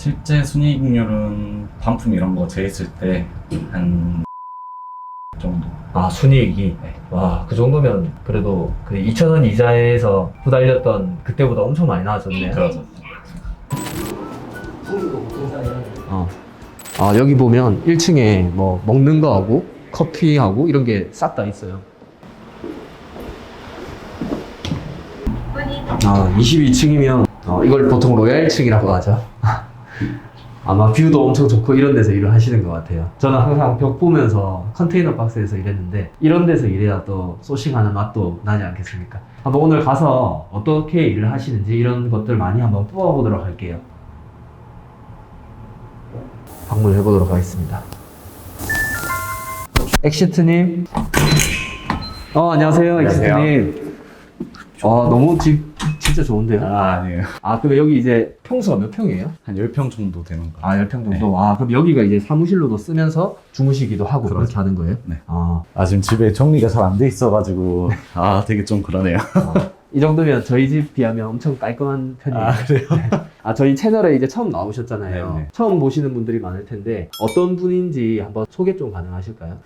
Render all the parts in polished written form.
실제 순이익률은 반품 이런 거 재했을 때 한 정도. 아, 순이익이? 네. 와, 그 정도면 그래도 그 2,000원 이자에서 후달렸던 그때보다 엄청 많이 나아졌네요. 그렇죠. 아, 여기 보면 1층에 뭐 먹는 거하고 커피하고 이런 게 싹 다 있어요. 아, 22층이면 이걸 보통 로얄층이라고 하죠. 아마 뷰도 엄청 좋고 이런 데서 일을 하시는 것 같아요. 저는 항상 벽 보면서 컨테이너 박스에서 일했는데 이런 데서 일해야 또 소싱하는 맛도 나지 않겠습니까? 한번 오늘 가서 어떻게 일을 하시는지 이런 것들 많이 한번 뽑아보도록 할게요. 방문해 보도록 하겠습니다. 엑시트님. 안녕하세요, 안녕하세요. 엑시트님. 너무 집 진짜 좋은데요? 아니에요. 그럼 여기 이제 평수가 몇 평이에요? 한 10평 정도 되는 거. 10평 정도? 그럼 여기가 이제 사무실로도 쓰면서 주무시기도 하고 그렇죠. 그렇게 하는 거예요? 네. 아, 지금 집에 정리가 잘 안 돼 있어가지고 되게 좀 그러네요. 이 정도면 저희 집 비하면 엄청 깔끔한 편이에요. 그래요? 저희 채널에 이제 처음 나오셨잖아요. 네네. 처음 보시는 분들이 많을 텐데 어떤 분인지 한번 소개 좀 가능하실까요?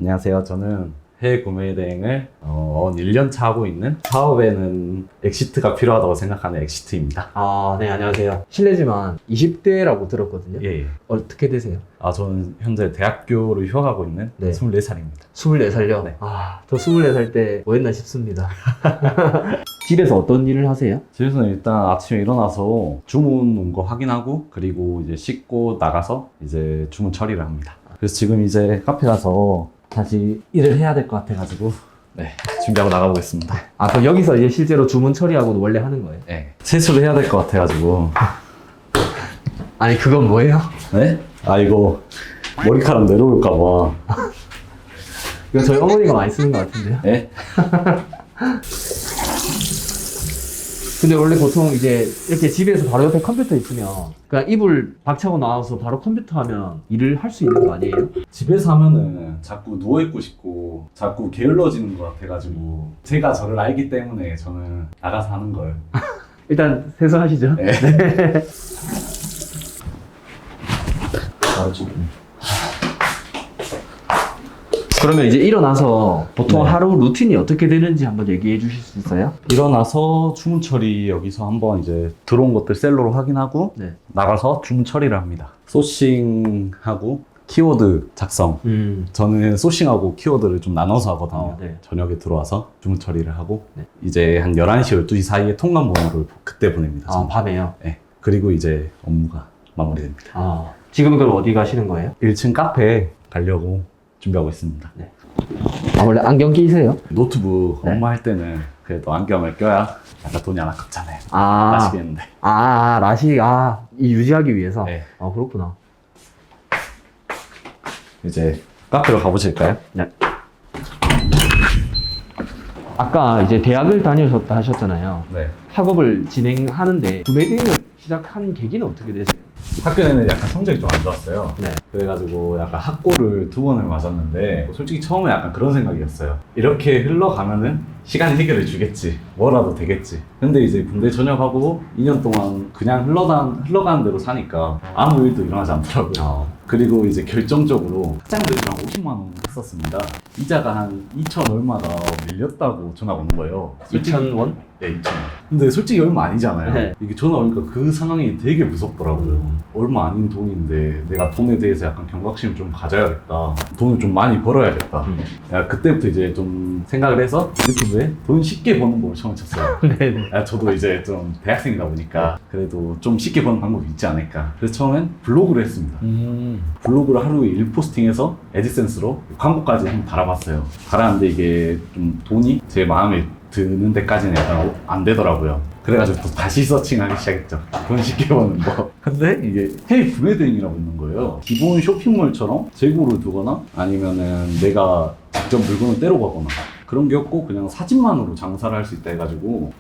안녕하세요. 저는 해외 구매 대행을 1년 차 하고 있는 사업에는 엑시트가 필요하다고 생각하는 엑시트입니다. 네, 안녕하세요. 실례지만 20대라고 들었거든요. 예. 어떻게 되세요? 저는 현재 대학교를 휴학하고 있는 네. 24살입니다. 24살요? 네. 저 24살 때 뭐 했나 싶습니다. 집에서 어떤 일을 하세요? 집에서는 일단 아침에 일어나서 주문 온 거 확인하고 그리고 이제 씻고 나가서 이제 주문 처리를 합니다. 그래서 지금 이제 카페 가서 다시 일을 해야 될 것 같아가지고 준비하고 나가보겠습니다. 그럼 여기서 이제 실제로 주문 처리하고도 원래 하는 거예요? 네. 세수를 해야 될 것 같아가지고. 아니, 그건 뭐예요? 네? 이거 머리카락 내려올까봐. 이거 저희 어머니가 많이 쓰는 것 같은데요? 네? 근데 원래 보통 이제 이렇게 집에서 바로 옆에 컴퓨터 있으면 그냥 이불 박차고 나와서 바로 컴퓨터 하면 일을 할 수 있는 거 아니에요? 집에서 하면은 자꾸 누워있고 싶고 자꾸 게을러지는 것 같아가지고 제가 저를 알기 때문에 저는 나가서 하는 걸. 일단 세수하시죠. 네. 바로 지금. 그러면 이제 일어나서 보통 네. 하루 루틴이 어떻게 되는지 한번 얘기해 주실 수 있어요? 일어나서 주문 처리 여기서 한번 이제 들어온 것들 셀러로 확인하고 네. 나가서 주문 처리를 합니다. 소싱하고 키워드 작성. 저는 소싱하고 키워드를 좀 나눠서 하거든요. 네. 저녁에 들어와서 주문 처리를 하고 네. 이제 한 11시, 12시 사이에 통관 번호를 그때 보냅니다. 저는. 밤에요? 네. 그리고 이제 업무가 마무리됩니다. 지금은 그럼 어디 가시는 거예요? 1층 카페에 가려고 준비하고 있습니다. 원래 안경 끼세요? 노트북 네. 업무할 때는 그래도 안경을 껴야 약간 돈이 안 아깝잖아요. 아, 마시겠는데. 라식, 이 유지하기 위해서? 네. 그렇구나. 이제 카페로 가보실까요? 네. 아까 이제 대학을 다니셨다 하셨잖아요. 네. 학업을 진행하는데 구매대행을 시작한 계기는 어떻게 되세요? 학교에는 약간 성적이 좀 안 좋았어요. 네. 그래가지고 약간 학고를 2번을 맞았는데 솔직히 처음에 약간 그런 생각이었어요. 이렇게 흘러가면은 시간이 해결해 주겠지. 뭐라도 되겠지. 근데 이제 군대 전역하고 2년 동안 그냥 흘러가는 대로 사니까 아무 일도 일어나지 않더라고요. 그리고 이제 결정적으로 학장들이랑 50만 원 했었습니다. 이자가 한 2천 얼마가 밀렸다고 전화가 오는 거예요. 2,000원? 네, 2천 원. 근데 솔직히 얼마 아니잖아요. 네. 이게 전화 오니까 그 상황이 되게 무섭더라고요. 얼마 아닌 돈인데 내가 돈에 대해서 약간 경각심을 좀 가져야겠다. 돈을 좀 많이 벌어야겠다. 그때부터 이제 좀 생각을 해서 유튜브에 돈 쉽게 버는 법을 처음 쳤어요. 네네. 저도 이제 좀 대학생이다 보니까 그래도 좀 쉽게 버는 방법이 있지 않을까. 그래서 처음엔 블로그를 했습니다. 블로그를 하루에 1포스팅해서 애드센스로 광고까지 한번 달아봤어요. 달았는데 이게 좀 돈이 제 마음에 드는 데까지는 약간 안 되더라고요. 그래가지고 또 다시 서칭하기 시작했죠. 돈 쉽게 버는 거. 근데 이게 해외 구매 대행이라고 있는 거예요. 기본 쇼핑몰처럼 재고를 두거나 아니면은 내가 직접 물건을 떼러가거나 그런 게 없고 그냥 사진만으로 장사를 할 수 있다 해가지고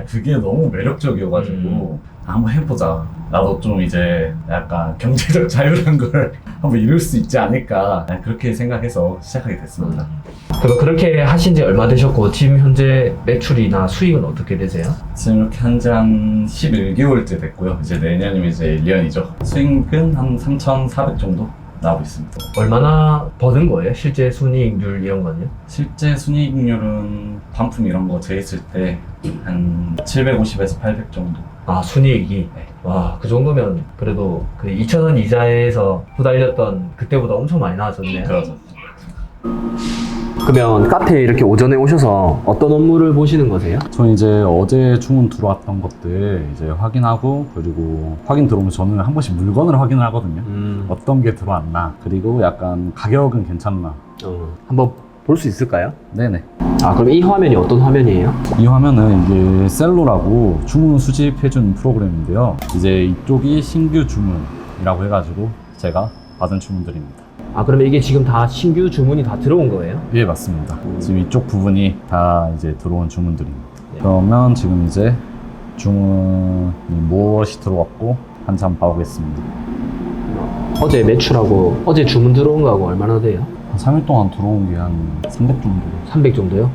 그게 너무 매력적이어가지고 한번 해보자. 나도 좀 이제 약간 경제적 자유란 걸 한번 이룰 수 있지 않을까 그렇게 생각해서 시작하게 됐습니다. 그럼 그렇게 하신 지 얼마 되셨고 지금 현재 매출이나 수익은 어떻게 되세요? 지금 이렇게 한지 한 11개월째 됐고요. 이제 내년이면 이제 1년이죠. 수익은 한 3,400 정도 나오고 있습니다. 얼마나 버는 거예요? 실제 순이익률 이런 거는요? 실제 순이익률은 반품 이런 거 재있을 때 한 750에서 800 정도. 아, 순이익이? 네. 와, 그 정도면 그래도 그 2,000원 이자에서 후달렸던 그때보다 엄청 많이 나아졌네요. 그러죠. 그러면 카페에 이렇게 오전에 오셔서 어떤 업무를 보시는 거세요? 저는 이제 어제 주문 들어왔던 것들 이제 확인하고, 그리고 확인 들어오면 저는 한 번씩 물건을 확인을 하거든요. 어떤 게 들어왔나, 그리고 약간 가격은 괜찮나. 한번 볼 수 있을까요? 네네. 아, 그럼 이 화면이 어떤 화면이에요? 이 화면은 이게 셀로라고 주문 수집해준 프로그램인데요. 이제 이쪽이 신규 주문이라고 해가지고 제가 받은 주문들입니다. 아, 그러면 이게 지금 다 신규 주문이 다 들어온 거예요? 예, 맞습니다. 지금 이쪽 부분이 다 이제 들어온 주문들입니다. 그러면 지금 이제 주문이 무엇이 들어왔고 한참 봐보겠습니다. 어제 매출하고 어제 주문 들어온 거하고 얼마나 돼요? 한 3일 동안 들어온 게 한 300 정도. 300 정도요?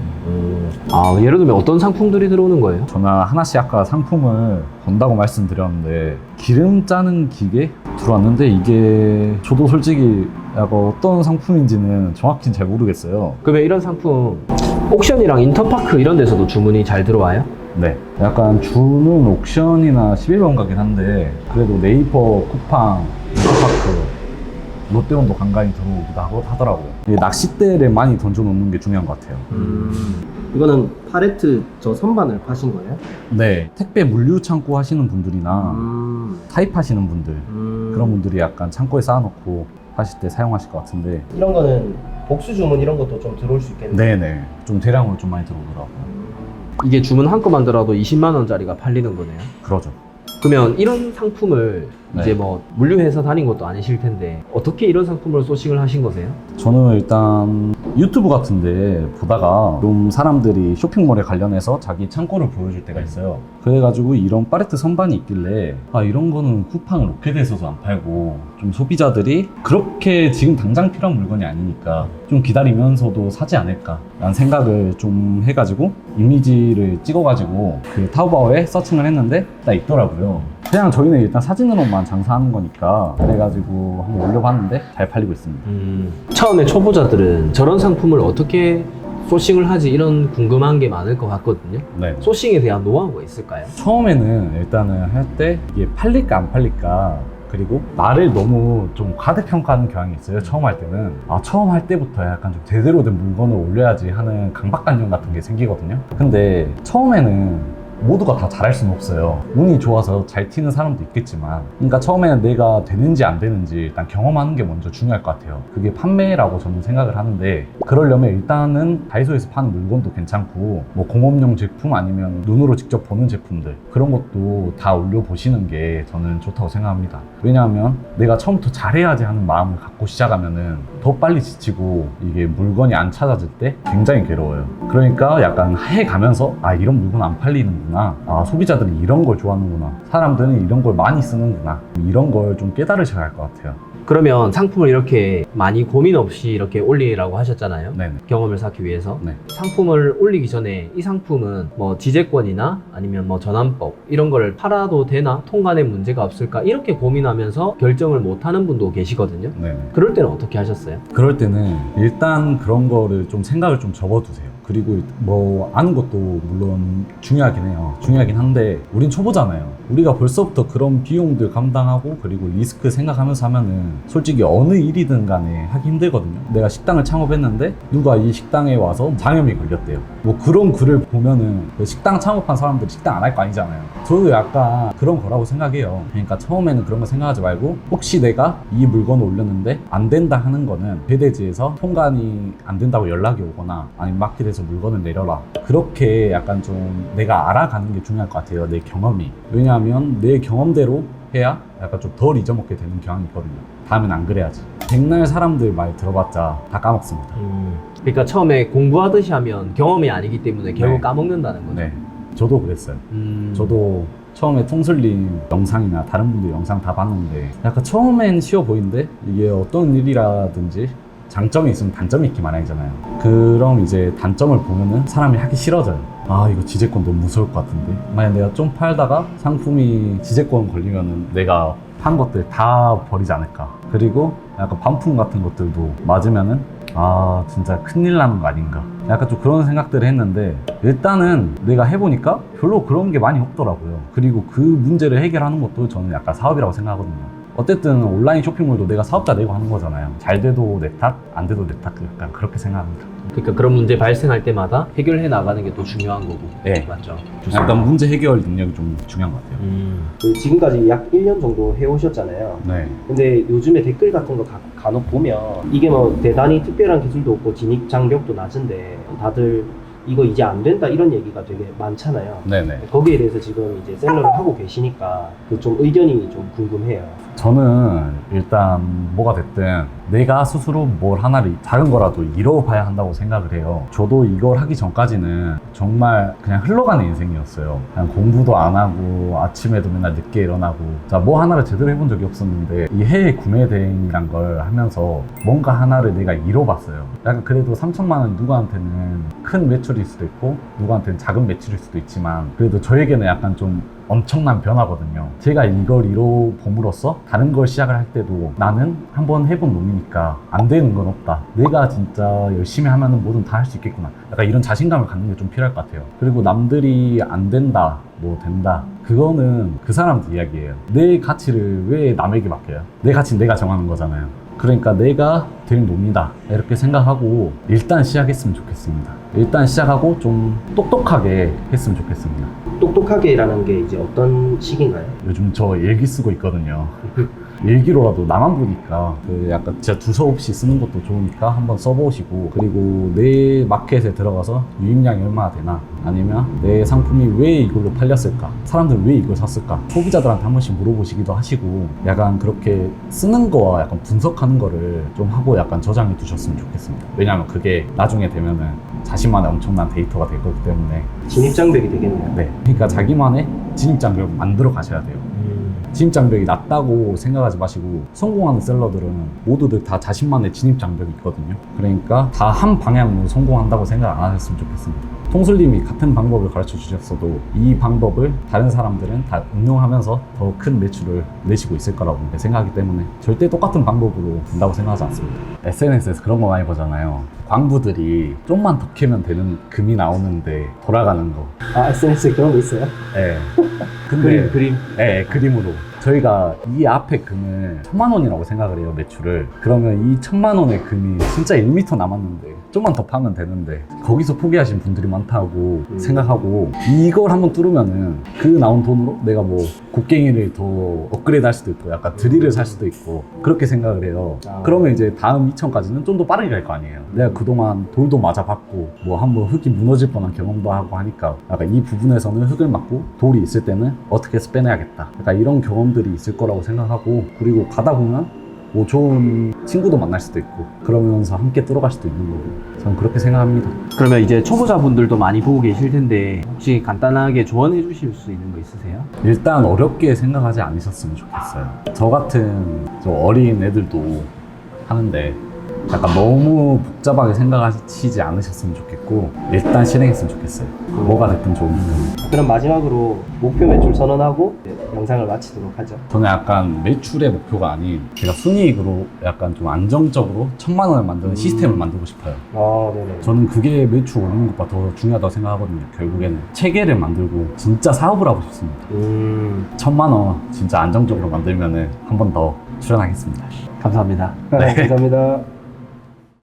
아, 예를 들면 어떤 상품들이 들어오는 거예요? 저는 하나씩 아까 상품을 본다고 말씀드렸는데, 기름 짜는 기계 들어왔는데, 이게 저도 솔직히 약간 어떤 상품인지는 정확히는 잘 모르겠어요. 그러면 이런 상품 옥션이랑 인터파크 이런 데서도 주문이 잘 들어와요? 네. 약간 주는 옥션이나 11번 가긴 한데, 그래도 네이버, 쿠팡, 인터파크, 롯데온도 간간히 들어오기도 하더라고요. 이게 낚싯대를 많이 던져놓는 게 중요한 것 같아요. 이거는 팔레트 저 선반을 파신 거예요? 네. 택배 물류 창고 하시는 분들이나 타입하시는 분들, 그런 분들이 약간 창고에 쌓아놓고 하실 때 사용하실 것 같은데. 이런 거는 복수 주문 이런 것도 좀 들어올 수 있겠네요. 네네. 좀 대량으로 좀 많이 들어오더라고요. 이게 주문 한 건만 들어도 20만 원짜리가 팔리는 거네요. 그러죠. 그러면 이런 상품을 네. 이제 뭐 물류해서 다닌 것도 아니실 텐데 어떻게 이런 상품을 소싱을 하신 거세요? 저는 일단 유튜브 같은데 보다가 좀 사람들이 쇼핑몰에 관련해서 자기 창고를 보여줄 때가 있어요. 그래가지고 이런 팔레트 선반이 있길래, 아, 이런 거는 쿠팡 로켓에서도 안 팔고 좀 소비자들이 그렇게 지금 당장 필요한 물건이 아니니까 좀 기다리면서도 사지 않을까 라는 생각을 좀 해가지고 이미지를 찍어가지고 그 타오바오에 서칭을 했는데 딱 있더라고요. 그냥 저희는 일단 사진으로만 장사하는 거니까 그래가지고 한번 올려봤는데 잘 팔리고 있습니다. 처음에 초보자들은 저런 상품을 어떻게 소싱을 하지 이런 궁금한 게 많을 것 같거든요. 네. 소싱에 대한 노하우가 있을까요? 처음에는 일단은 할 때 이게 팔릴까 안 팔릴까, 그리고 나를 너무 좀 과대평가하는 경향이 있어요. 처음 할 때는 처음 할 때부터 약간 좀 제대로 된 물건을 올려야지 하는 강박관념 같은 게 생기거든요. 근데 처음에는 모두가 다 잘할 수는 없어요. 운이 좋아서 잘 튀는 사람도 있겠지만, 그러니까 처음에는 내가 되는지 안 되는지 일단 경험하는 게 먼저 중요할 것 같아요. 그게 판매라고 저는 생각을 하는데, 그러려면 일단은 다이소에서 파는 물건도 괜찮고, 뭐 공업용 제품 아니면 눈으로 직접 보는 제품들, 그런 것도 다 올려보시는 게 저는 좋다고 생각합니다. 왜냐하면 내가 처음부터 잘해야지 하는 마음을 갖고 시작하면은 더 빨리 지치고 이게 물건이 안 찾아질 때 굉장히 괴로워요. 그러니까 약간 해가면서 이런 물건 안 팔리는구나, 소비자들이 이런 걸 좋아하는구나, 사람들은 이런 걸 많이 쓰는구나, 이런 걸 좀 깨달으셔야 할 것 같아요. 그러면 상품을 이렇게 많이 고민 없이 이렇게 올리라고 하셨잖아요. 네네. 경험을 쌓기 위해서. 네. 상품을 올리기 전에 이 상품은 뭐 지재권이나 아니면 뭐 전환법 이런 걸 팔아도 되나, 통관에 문제가 없을까, 이렇게 고민하면서 결정을 못 하는 분도 계시거든요. 네네. 그럴 때는 어떻게 하셨어요? 그럴 때는 일단 그런 거를 좀 생각을 좀 접어두세요. 그리고 뭐 아는 것도 물론 중요하긴 해요. 중요하긴 한데 우린 초보잖아요. 우리가 벌써부터 그런 비용들 감당하고 그리고 리스크 생각하면서 하면은 솔직히 어느 일이든 간에 하기 힘들거든요. 내가 식당을 창업했는데 누가 이 식당에 와서 장염이 걸렸대요. 뭐 그런 글을 보면은 식당 창업한 사람들이 식당 안 할 거 아니잖아요. 저도 약간 그런 거라고 생각해요. 그러니까 처음에는 그런 거 생각하지 말고, 혹시 내가 이 물건을 올렸는데 안 된다 하는 거는 배대지에서 통관이 안 된다고 연락이 오거나 아니면 마켓에서 물건을 내려라, 그렇게 약간 좀 내가 알아가는 게 중요할 것 같아요. 내 경험이. 왜냐하면 내 경험대로 해야 약간 좀 덜 잊어먹게 되는 경향이 있거든요. 다음엔 안 그래야지. 백날 사람들 말 들어봤자 다 까먹습니다. 그러니까 처음에 공부하듯이 하면 경험이 아니기 때문에 결국 네. 까먹는다는 거죠. 네, 저도 그랬어요. 저도 처음에 통슬림 영상이나 다른 분들 영상 다 봤는데 약간 처음엔 쉬워 보이는데 이게 어떤 일이라든지 장점이 있으면 단점이 있기 마련이잖아요. 그럼 이제 단점을 보면은 사람이 하기 싫어져요. 아, 이거 지재권 너무 무서울 것 같은데. 만약 내가 좀 팔다가 상품이 지재권 걸리면은 내가 판 것들 다 버리지 않을까. 그리고 약간 반품 같은 것들도 맞으면은 아, 진짜 큰일 나는 거 아닌가. 약간 좀 그런 생각들을 했는데 일단은 내가 해보니까 별로 그런 게 많이 없더라고요. 그리고 그 문제를 해결하는 것도 저는 약간 사업이라고 생각하거든요. 어쨌든 온라인 쇼핑몰도 내가 사업자 내고 하는 거잖아요. 잘 돼도 내 탓, 안 돼도 내 탓, 약간 그렇게 생각합니다. 그러니까 그런 문제 발생할 때마다 해결해 나가는 게 또 중요한 거고. 네. 맞죠. 약간 문제 해결 능력이 좀 중요한 것 같아요. 그 지금까지 약 1년 정도 해오셨잖아요. 네. 근데 요즘에 댓글 같은 거 간혹 보면 이게 뭐 대단히 특별한 기술도 없고 진입 장벽도 낮은데 다들 이거 이제 안 된다 이런 얘기가 되게 많잖아요. 네네. 거기에 대해서 지금 이제 셀러를 하고 계시니까 그 좀 의견이 좀 궁금해요. 저는 일단 뭐가 됐든 내가 스스로 뭘 하나를 작은 거라도 이뤄봐야 한다고 생각을 해요. 저도 이걸 하기 전까지는 정말 그냥 흘러가는 인생이었어요. 그냥 공부도 안 하고 아침에도 맨날 늦게 일어나고 자, 뭐 하나를 제대로 해본 적이 없었는데 이 해외 구매 대행이란 걸 하면서 뭔가 하나를 내가 이뤄봤어요. 약간 그래도 3천만 원 누구한테는 큰 매출일 수도 있고 누구한테는 작은 매출일 수도 있지만 그래도 저에게는 약간 좀 엄청난 변화거든요. 제가 이걸 이뤄봄으로써 다른 걸 시작을 할 때도 나는 한번 해본 놈이니까 안 되는 건 없다. 내가 진짜 열심히 하면은 뭐든 다 할 수 있겠구나. 약간 이런 자신감을 갖는 게 좀 필요할 것 같아요. 그리고 남들이 안 된다, 뭐 된다. 그거는 그 사람들 이야기예요. 내 가치를 왜 남에게 맡겨요? 내 가치는 내가 정하는 거잖아요. 그러니까 내가 될 놈이다 이렇게 생각하고 일단 시작했으면 좋겠습니다. 일단 시작하고 좀 똑똑하게 했으면 좋겠습니다. 똑똑하게라는 게 이제 어떤 식인가요? 요즘 저 일기 쓰고 있거든요. 일기로라도 나만 보니까 그 약간 진짜 두서없이 쓰는 것도 좋으니까 한번 써보시고 그리고 내 마켓에 들어가서 유입량이 얼마나 되나 아니면 내 상품이 왜 이걸로 팔렸을까 사람들은 왜 이걸 샀을까 소비자들한테 한 번씩 물어보시기도 하시고 약간 그렇게 쓰는 거와 약간 분석하는 거를 좀 하고 약간 저장해 두셨으면 좋겠습니다. 왜냐하면 그게 나중에 되면은 자신만의 엄청난 데이터가 될 거기 때문에 진입장벽이 되겠네요. 네, 그러니까 자기만의 진입장벽을 만들어 가셔야 돼요. 진입장벽이 낮다고 생각하지 마시고 성공하는 셀러들은 모두들 다 자신만의 진입장벽이 있거든요. 그러니까 다 한 방향으로 성공한다고 생각 안 하셨으면 좋겠습니다. 통술님이 같은 방법을 가르쳐 주셨어도 이 방법을 다른 사람들은 다 응용하면서 더 큰 매출을 내시고 있을 거라고 생각하기 때문에 절대 똑같은 방법으로 된다고 생각하지 않습니다. SNS에서 그런 거 많이 보잖아요. 광부들이 좀만 더 캐면 되는 금이 나오는데 돌아가는 거. 아, SNS에 그런 거 있어요? 네. 근데 그림. 네, 그림으로. 저희가 이 앞에 금을 1,000만 원이라고 생각을 해요, 매출을. 그러면 이 1,000만 원의 금이 진짜 1m 남았는데 좀만 더 파면 되는데 거기서 포기하신 분들이 많다고 생각하고 이걸 한번 뚫으면은 그 나온 돈으로 내가 뭐 곡괭이를 더 업그레이드 할 수도 있고 약간 드릴을 살 수도 있고 그렇게 생각을 해요. 그러면 이제 다음 2,000까지는 좀 더 빠르게 갈 거 아니에요. 내가 그동안 돌도 맞아봤고 뭐 한번 흙이 무너질 뻔한 경험도 하고 하니까 약간 이 부분에서는 흙을 맞고 돌이 있을 때는 어떻게 해서 빼내야겠다. 약간 이런 경험들이 있을 거라고 생각하고 그리고 가다 보면 뭐 좋은 친구도 만날 수도 있고 그러면서 함께 뚫어갈 수도 있는 거고 저는 그렇게 생각합니다. 그러면 이제 초보자분들도 많이 보고 계실 텐데 혹시 간단하게 조언해 주실 수 있는 거 있으세요? 일단 어렵게 생각하지 않으셨으면 좋겠어요. 저 같은 저 어린 애들도 하는데 약간 너무 복잡하게 생각하시지 않으셨으면 좋겠고 일단 실행했으면 좋겠어요. 뭐가 됐든 좋으니까. 그럼 마지막으로 목표 매출 선언하고 영상을 마치도록 하죠. 저는 약간 매출의 목표가 아닌 제가 순이익으로 약간 좀 안정적으로 1,000만 원을 만드는 시스템을 만들고 싶어요. 아, 네네. 저는 그게 매출 오르는 것보다 더 중요하다고 생각하거든요. 결국에는 체계를 만들고 진짜 사업을 하고 싶습니다. 1,000만 원 진짜 안정적으로 만들면은 한 번 더 출연하겠습니다. 감사합니다. 감사합니다.